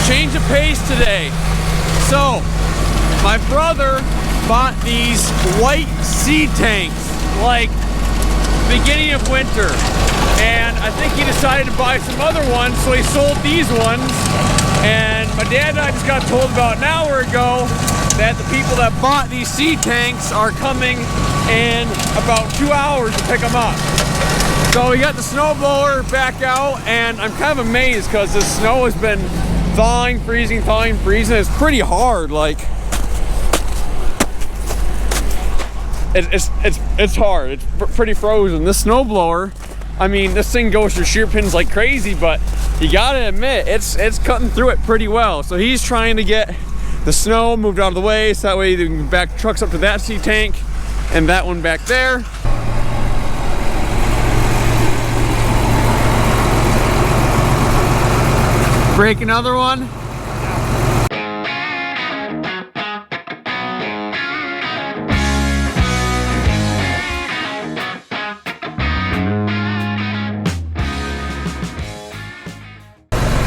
Change of pace today. So, my brother bought these white seed tanks, like beginning of winter. And I think he decided to buy some other ones, so he sold these ones. And my dad and I just got told about an hour ago that the people that bought these seed tanks are coming in about 2 hours to pick them up. So we got the snowblower back out, and I'm kind of amazed because the snow has been thawing, freezing. It's pretty hard. Like it's hard. It's pretty frozen. This snowblower, I mean, this thing goes through shear pins like crazy, but you gotta admit it's cutting through it pretty well. So he's trying to get the snow moved out of the way so that way they can back trucks up to that seed tank and that one back there. Break another one.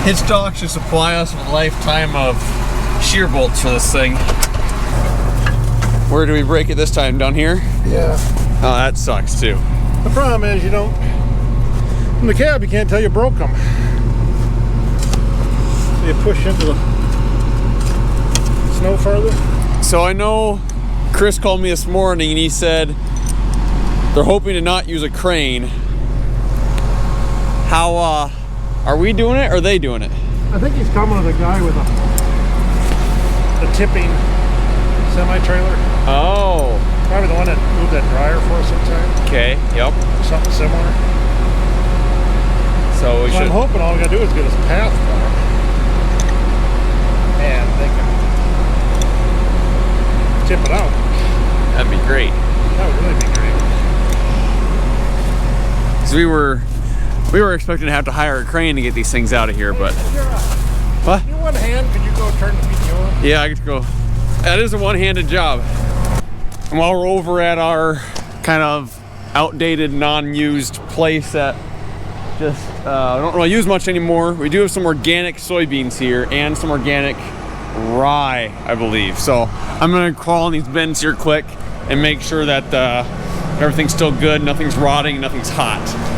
Hitchcock should supply us with a lifetime of shear bolts for this thing. Where do we break it this time? Down here? Yeah. Oh, that sucks too. The problem is you don't, in the cab you can't tell you broke them. You push into the snow further. So I know Chris called me this morning and he said they're hoping to not use a crane. How are we doing it or are they doing it? I think he's coming with a guy with a tipping semi-trailer. Oh. Probably the one that moved that dryer for us sometime. Okay, yep. Something similar. So we should. I'm hoping all we gotta do is get us a path for them. And they can tip it out. That'd be great. That would really be great. So we were expecting to have to hire a crane to get these things out of here, but what? In one hand, could you go turn the PTO? Yeah, I get to go. That is a one-handed job. And while we're over at our kind of outdated, non-used place that just don't really use much anymore, we do have some organic soybeans here and some organic rye, I believe. So I'm gonna crawl in these bins here quick and make sure that everything's still good, nothing's rotting, nothing's hot.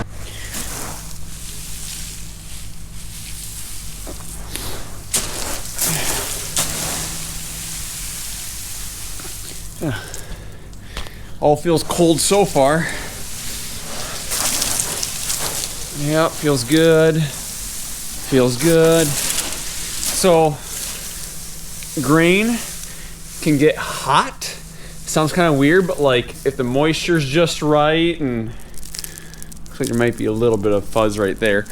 Yeah. All feels cold so far. Yep, feels good. Feels good. So, grain can get hot. Sounds kind of weird, but like if the moisture's just right, and looks like there might be a little bit of fuzz right there.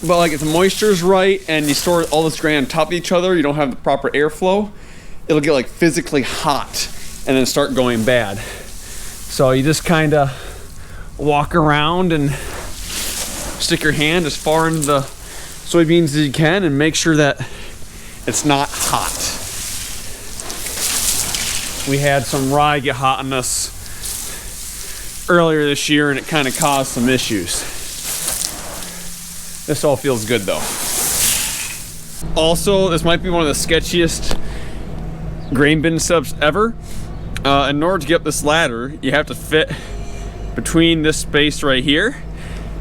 But like if the moisture's right and you store all this grain on top of each other, you don't have the proper airflow, it'll get like physically hot and then start going bad. So you just kind of walk around and stick your hand as far into the soybeans as you can and make sure that it's not hot. We had some rye get hot on us earlier this year and it kind of caused some issues. This all feels good though. Also, this might be one of the sketchiest grain bin setups ever. In order to get up this ladder, you have to fit between this space right here.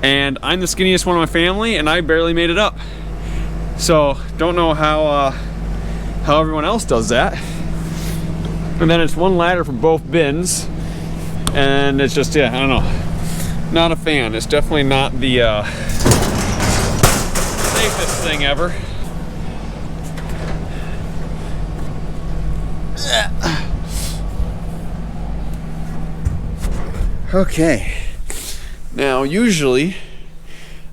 And I'm the skinniest one in my family and I barely made it up. So don't know how everyone else does that. And then it's one ladder for both bins. And it's just, yeah, I don't know. Not a fan. It's definitely not the safest thing ever. Okay. Now, usually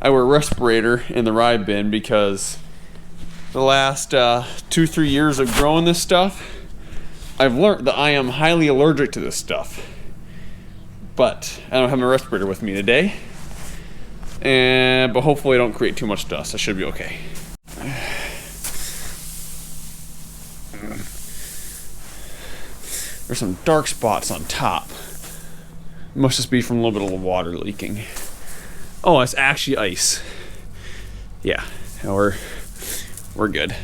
I wear a respirator in the rye bin because the last 2-3 years of growing this stuff, I've learned that I am highly allergic to this stuff. But I don't have my respirator with me today. But hopefully I don't create too much dust. I should be okay. There's some dark spots on top. Must just be from a little bit of water leaking. Oh, it's actually ice. Yeah, we're good.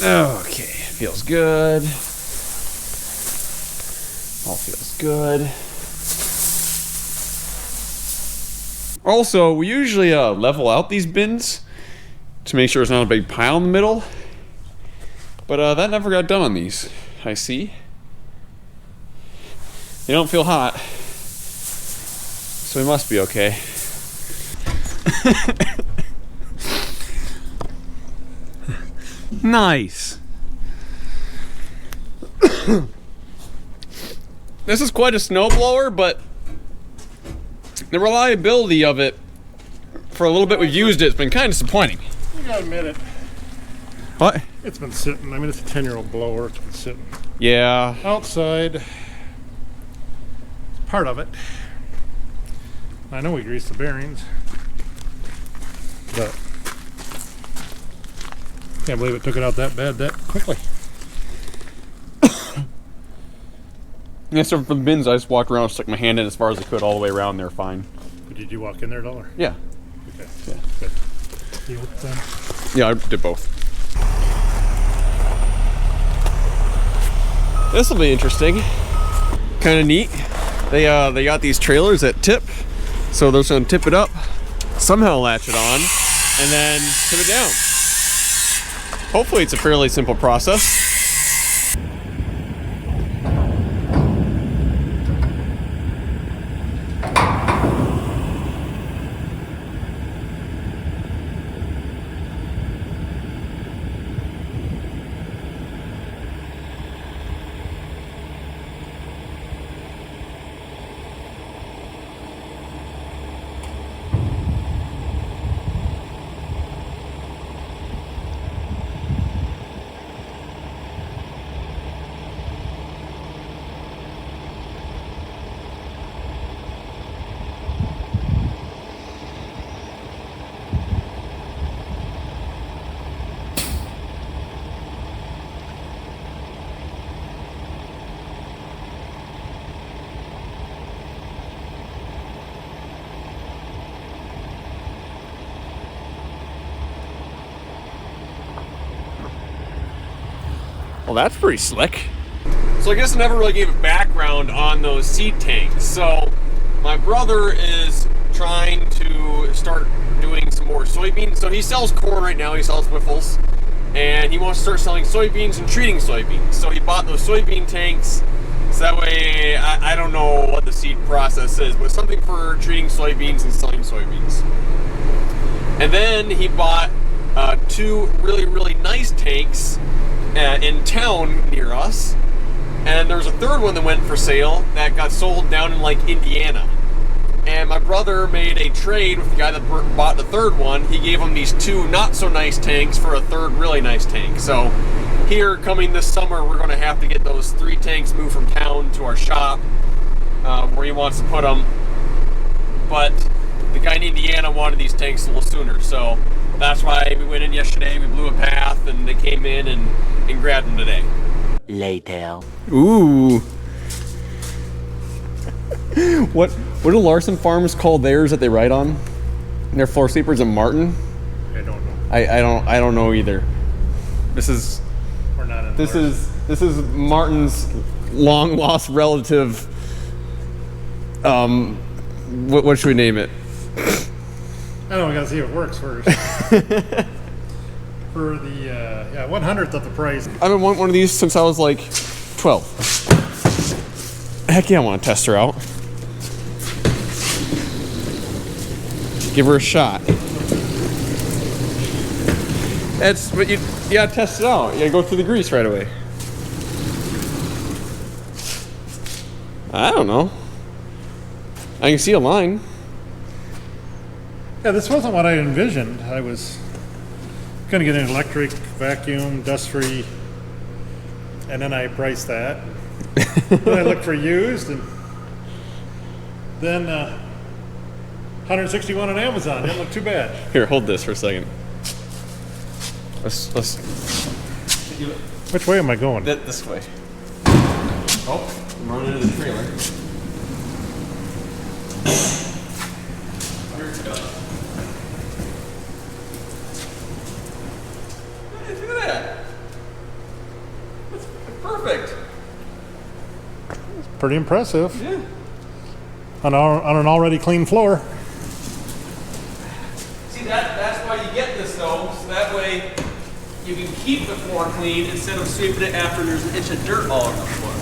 Okay, feels good. All feels good. Also, we usually level out these bins to make sure it's not a big pile in the middle. But that never got done on these, I see. They don't feel hot, so we must be okay. Nice. This is quite a snowblower, but the reliability of it, for a little bit we've used it, it's been kind of disappointing. You gotta admit it. What? It's been sitting. I mean, it's a 10-year-old blower. It's been sitting Yeah. outside. It's part of it. I know we greased the bearings, but can't believe it took it out that bad that quickly. Yeah, so for the bins, I just walked around, stuck my hand in as far as I could, all the way around. They're fine. But did you walk in there at all? Or? Yeah. Okay. Yeah. Good. You with them? Yeah, I did both. This will be interesting. Kind of neat. They got these trailers that tip, so they're just gonna tip it up, somehow latch it on, and then tip it down. Hopefully, it's a fairly simple process. Well, that's pretty slick. So I guess I never really gave a background on those seed tanks. So my brother is trying to start doing some more soybeans. So he sells corn right now, he sells wiffles, and he wants to start selling soybeans and treating soybeans. So he bought those soybean tanks, so that way, I don't know what the seed process is, but something for treating soybeans and selling soybeans. And then he bought 2 really, really nice tanks in town near us, and there was a third one that went for sale that got sold down in like Indiana. And my brother made a trade with the guy that bought the third one. He gave him these 2 not so nice tanks for a third really nice tank. So here, coming this summer, we're going to have to get those 3 tanks moved from town to our shop where he wants to put them. But the guy in Indiana wanted these tanks a little sooner, so that's why we went in yesterday, we blew a path, and they came in and grabbed them today. Later. Ooh. What do Larson Farms call theirs that they ride on? Their floor sleepers in Martin? I don't know. I don't know either. This is We're not in this is Martin's long lost relative. What should we name it? I know, we gotta see if it works first. For the 100th of the price. I've been wanting one of these since I was like 12. Heck yeah, I want to test her out. Give her a shot. But you gotta test it out. You gotta go through the grease right away. I don't know. I can see a line. Yeah, this wasn't what I envisioned. I was gonna get an electric, vacuum, dust-free, and then I priced that. Then I looked for used, and then 161 on Amazon. Didn't look too bad. Here, hold this for a second. Let's Which way am I going? this way. Oh, I'm running into the trailer. Here we go. Hey, look at that. perfect. Pretty impressive. Yeah. On an already clean floor. See, that's why you get this though, so that way you can keep the floor clean instead of sweeping it after there's an inch of dirt all over the floor.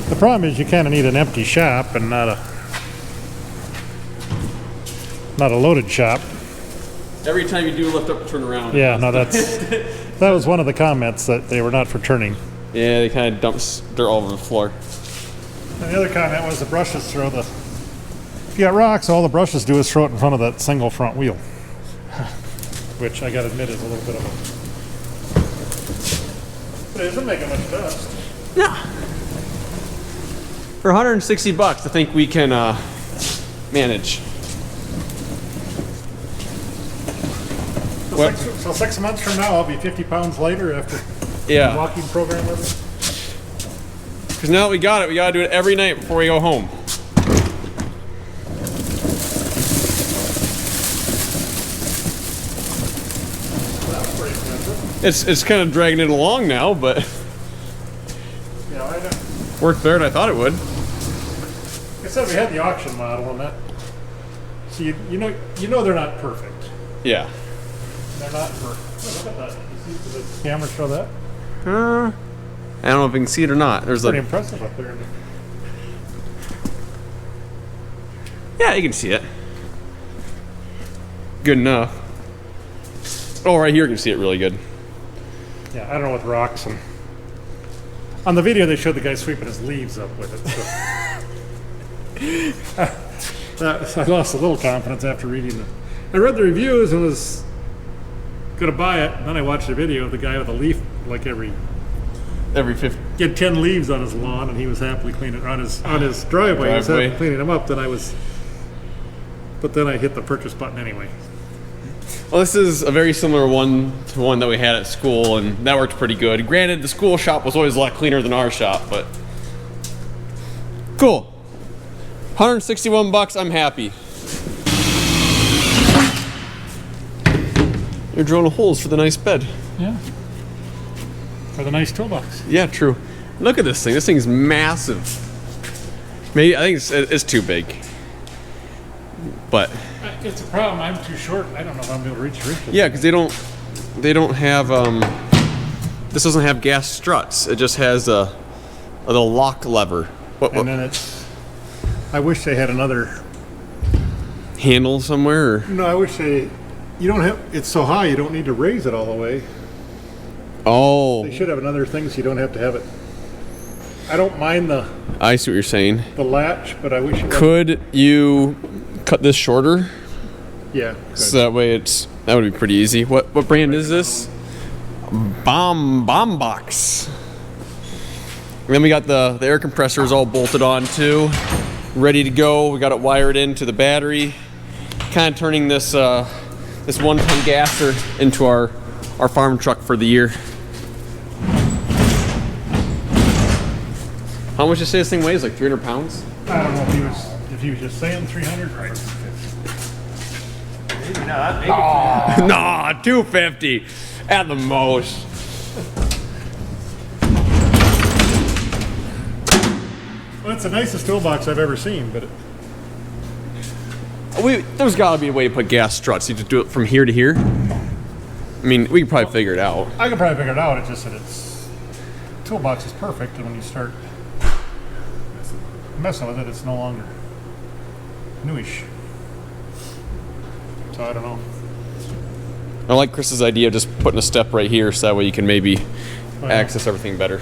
The problem is you kind of need an empty shop and not a loaded shop. Every time you do lift up and turn around. Yeah, no, that was one of the comments, that they were not for turning. Yeah, they kind of dump dirt all over the floor. And the other comment was the brushes throw the. If you got rocks, all the brushes do is throw it in front of that single front wheel, which I gotta admit is a little bit of a. But it doesn't make it much dust. Yeah. For $160, I think we can manage. So 6 months from now, I'll be 50 pounds lighter after the Yeah. walking program with it. Because now that we got it, we gotta do it every night before we go home. That's pretty expensive. It's kind of dragging it along now, but Yeah, I know. worked better than I thought it would. Like I said, we had the auction model and that. So you know they're not perfect. Yeah. They're not perfect. Oh, look at that. You see the camera show that? I don't know if you can see it or not. There's Pretty a impressive up there. yeah, you can see it. Good enough. Oh, right here you can see it really good. Yeah, I don't know with rocks and. On the video, they showed the guy sweeping his leaves up with it. So. I lost a little confidence after reading it. I read the reviews and was gonna buy it. And then I watched the video of the guy with a leaf, like every. Every 50. He had 10 leaves on his lawn, and he was happily cleaning on his driveway. He was happily cleaning them up. But then I hit the purchase button anyway. Well, this is a very similar one to one that we had at school, and that worked pretty good. Granted, the school shop was always a lot cleaner than our shop, but cool. $161, I'm happy. You're drilling holes for the nice bed. Yeah. For the nice toolbox. Yeah, true. Look at this thing. This thing's massive. Maybe I think it's too big, but It's a problem. I'm too short. I don't know if I'm able to reach it. yeah, because they don't have this doesn't have gas struts. It just has a little lock lever. And then it's. I wish they had another. Handle somewhere? Or? No, I wish they. You don't have. It's so high. You don't need to raise it all the way. Oh, They should have another thing so you don't have to have it. I don't mind the I see what you're saying. latch, but I wish it was. Could you cut this shorter Yeah. so that way that would be pretty easy. What brand is this? Bomb Box. And then we got the air compressors all bolted on too, ready to go. We got it wired into the battery, kind of turning this this 1-ton gasser into our farm truck for the year. How much did you say this thing weighs? Like 300 pounds? I don't know if he was just saying 300. Right. Maybe not. Maybe Nah, 250 at the most. Well, it's the nicest toolbox I've ever seen, but There's got to be a way to put gas struts. You just do it from here to here. I mean, we could probably figure it out. I could probably figure it out. It's just that toolbox is perfect, and when you start messing with it, it's no longer newish. So I don't know. I like Chris's idea of just putting a step right here so that way you can maybe Well, access everything better.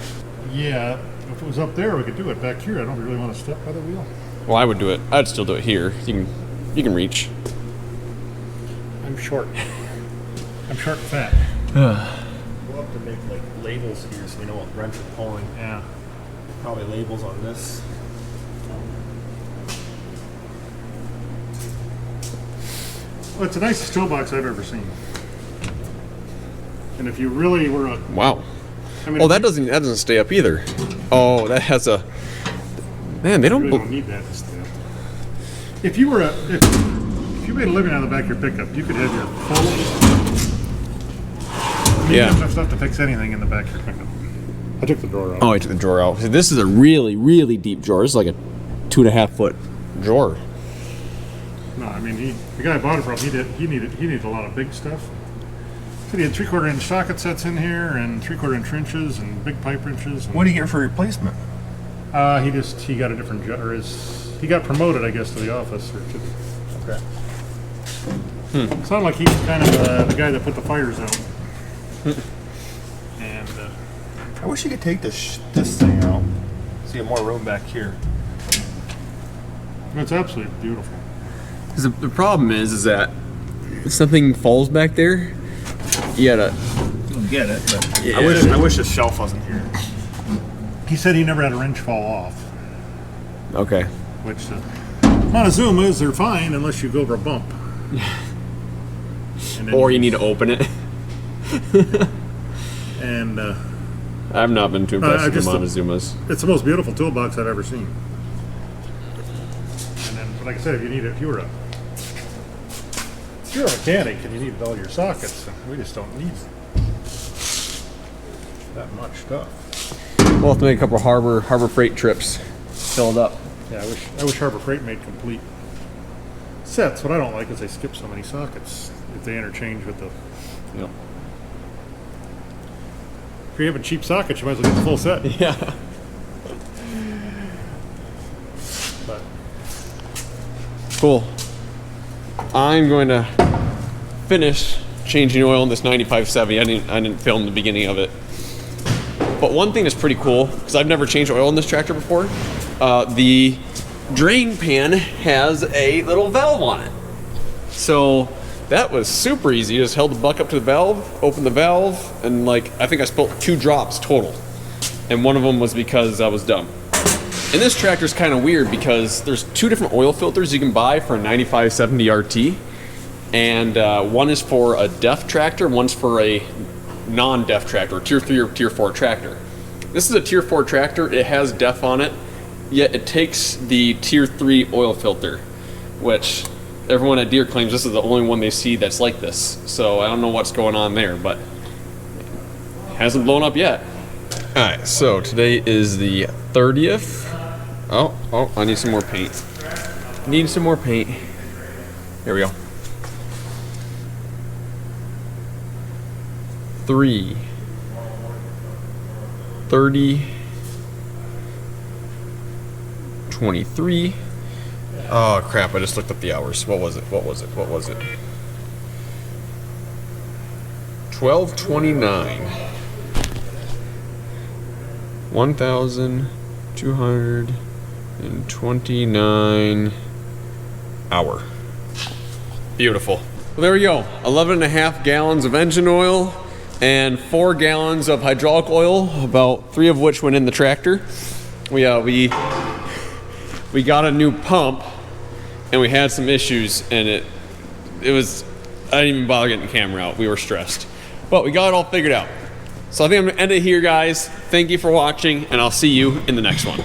Yeah, if it was up there, we could do it. Back here, I don't really want to step by the wheel. Well, I would do it. I'd still do it here. You can reach. I'm short. I'm short and fat. we'll have to make like labels here so we know what wrench we're pulling. Yeah. Probably labels on this. Well, it's the nicest toolbox I've ever seen. And if you really were a, Wow. I mean, Oh, if that doesn't stay up either. Oh, that has a. Man, they you don't. really don't need that to stay up. If you were if you made a living out of the back of your pickup, you could have your full. You Yeah. have enough stuff to fix anything in the back of your pickup. I took the drawer out. Oh, I took the drawer out. This is a really, really deep drawer. This is like a 2.5 foot drawer. No, I mean the guy I bought it from. He needed a lot of big stuff. So he had 3/4 inch socket sets in here and 3/4 inch wrenches and big pipe wrenches. And, What do you get for replacement? he got a different job, or he got promoted, I guess, to the office or to. Okay. It sounded like he was kind of the guy that put the fires out. And I wish you could take this thing out. So you have more room back here. it's absolutely beautiful. Because the problem is that if something falls back there, you gotta. You don't get it, but Yeah. I wish this shelf wasn't here. He said he never had a wrench fall off, Okay. which Montezuma's, they're fine unless you go over a bump. And then Or you need to open it. And I've not been too impressed with the just- Montezumas. it's the most beautiful toolbox I've ever seen. And then, like I said, if you were a mechanic and you needed all your sockets, we just don't need that much stuff. We'll have to make a couple of Harbor Freight trips. Filled up. Yeah, I wish Harbor Freight made complete sets. What I don't like is they skip so many sockets if they interchange with the. Yep. If you're having cheap sockets, you might as well get the full set. Yeah. But Cool. I'm going to finish changing oil in this 9570. I didn't film the beginning of it. But one thing that's pretty cool, because I've never changed oil in this tractor before, the drain pan has a little valve on it. So that was super easy. You just held the buck up to the valve, opened the valve, and I think I spilled 2 drops total. And one of them was because I was dumb. And this tractor is kind of weird because there's 2 different oil filters you can buy for a 9570 RT. And one is for a DEF tractor, one's for a non-DEF tractor, tier 3 or tier 4 tractor. This is a tier 4 tractor. It has DEF on it, yet it takes the tier 3 oil filter, which everyone at Deere claims this is the only one they see that's like this. So I don't know what's going on there, but it hasn't blown up yet. All right, so today is the 30th. Oh, I need some more paint. Need some more paint. Here we go. 3, 30, 23. Oh crap, I just looked up the hours. What was it? 12:29. 1,229 hour. Beautiful. Well, there we go. 11.5 gallons of engine oil and 4 gallons of hydraulic oil, about 3 of which went in the tractor. We got a new pump and we had some issues, and it was, I didn't even bother getting the camera out. We were stressed, but we got it all figured out. So I think I'm gonna end it here, guys. Thank you for watching, and I'll see you in the next one.